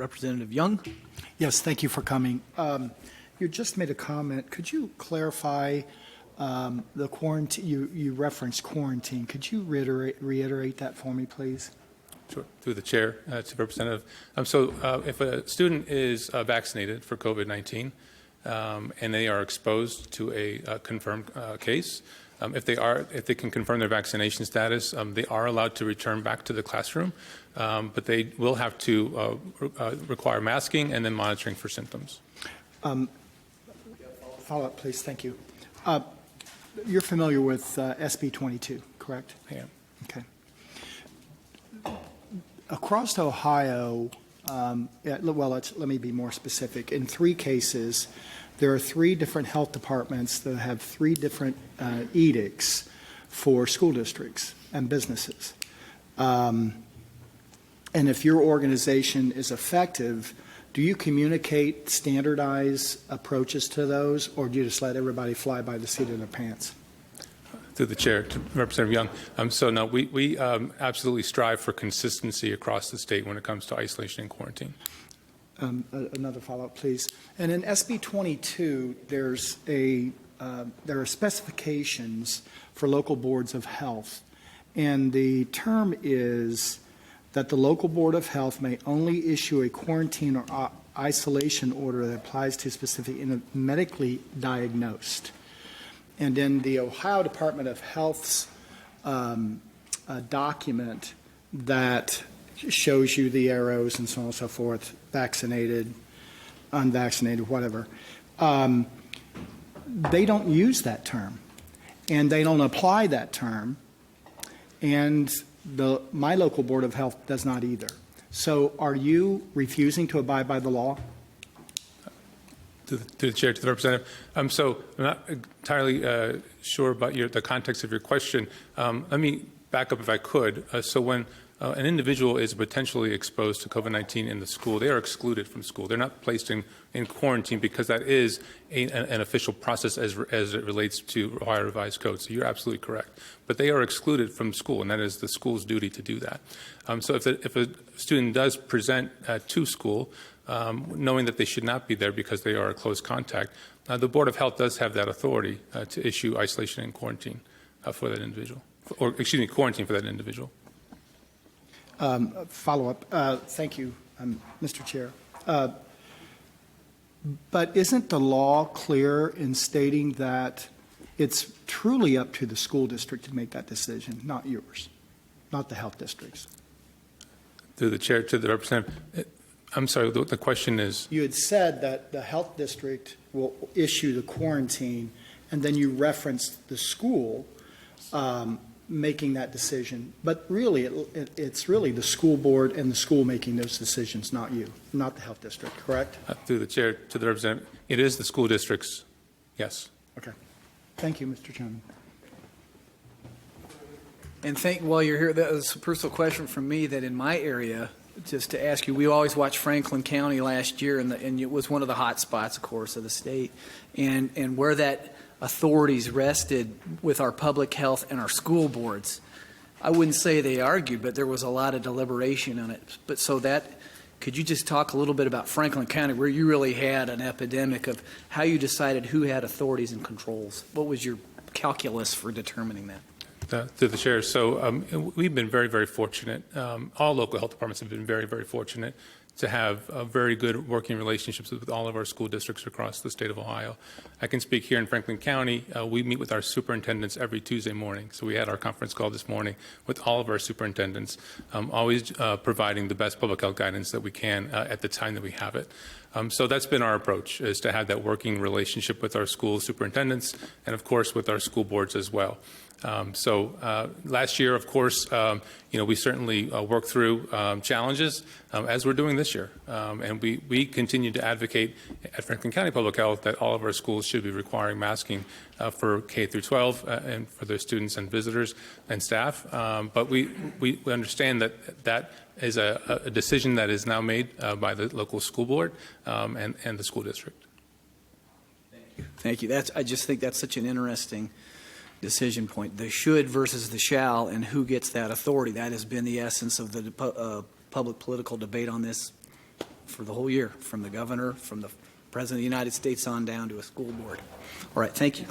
Representative Young. Yes, thank you for coming. You just made a comment. Could you clarify the quarantine? You referenced quarantine. Could you reiterate that for me, please? Sure. Through the chair to Representative. If a student is vaccinated for COVID-19 and they are exposed to a confirmed case, if they can confirm their vaccination status, they are allowed to return back to the classroom, but they will have to require masking and then monitoring for symptoms. Follow up, please. Thank you. You're familiar with SB 22, correct? I am. Okay. Across Ohio, let me be more specific. In 3 cases, there are 3 different health departments that have 3 different edicts for school districts and businesses. And if your organization is effective, do you communicate standardized approaches to those, or do you just let everybody fly by the seat of their pants? Through the chair to Representative Young. No, we absolutely strive for consistency across the state when it comes to isolation and quarantine. Another follow-up, please. And in SB 22, there are specifications for local boards of health, and the term is that the local board of health may only issue a quarantine or isolation order that applies to specific medically diagnosed. And in the Ohio Department of Health's document that shows you the arrows and so on and so forth, vaccinated, unvaccinated, whatever, they don't use that term, and they don't apply that term, and my local Board of Health does not either. So are you refusing to abide by the law? To the chair, to the representative. So I'm not entirely sure about the context of your question. Let me back up if I could. So when an individual is potentially exposed to COVID-19 in the school, they are excluded from school. They're not placed in quarantine because that is an official process as it relates to Ohio Revised Code. So you're absolutely correct. But they are excluded from school, and that is the school's duty to do that. So if a student does present to school, knowing that they should not be there because they are a close contact, the Board of Health does have that authority to issue isolation and quarantine for that individual, or excuse me, quarantine for that individual. Follow-up. Thank you, Mr. Chair. But isn't the law clear in stating that it's truly up to the school district to make that decision, not yours, not the health districts? Through the chair, to the representative. I'm sorry, the question is? You had said that the health district will issue the quarantine, and then you referenced the school making that decision. But really, it's really the school board and the school making those decisions, not you, not the health district, correct? Through the chair, to the representative, it is the school districts, yes. Okay. Thank you, Mr. Chairman. And while you're here, that was a personal question from me that in my area, just to ask you, we always watched Franklin County last year, and it was one of the hot spots, of course, of the state. And where that authorities rested with our public health and our school boards, I wouldn't say they argued, but there was a lot of deliberation on it. But could you just talk a little bit about Franklin County, where you really had an epidemic of how you decided who had authorities and controls? What was your calculus for determining that? To the chair. So we've been very, very fortunate. All local health departments have been very, very fortunate to have very good working relationships with all of our school districts across the state of Ohio. I can speak here in Franklin County. We meet with our superintendents every Tuesday morning. So we had our conference call this morning with all of our superintendents, always providing the best public health guidance that we can at the time that we have it. So that's been our approach, is to have that working relationship with our school superintendents and, of course, with our school boards as well. Last year, of course, we certainly worked through challenges as we're doing this year. And we continue to advocate at Franklin County Public Health that all of our schools should be requiring masking for K through 12 and for their students and visitors and staff. But we understand that is a decision that is now made by the local school board and the school district. Thank you. I just think that's such an interesting decision point. The should versus the shall, and who gets that authority. That has been the essence of the public political debate on this for the whole year, from the governor, from the President of the United States on down to a school board. All right, thank you.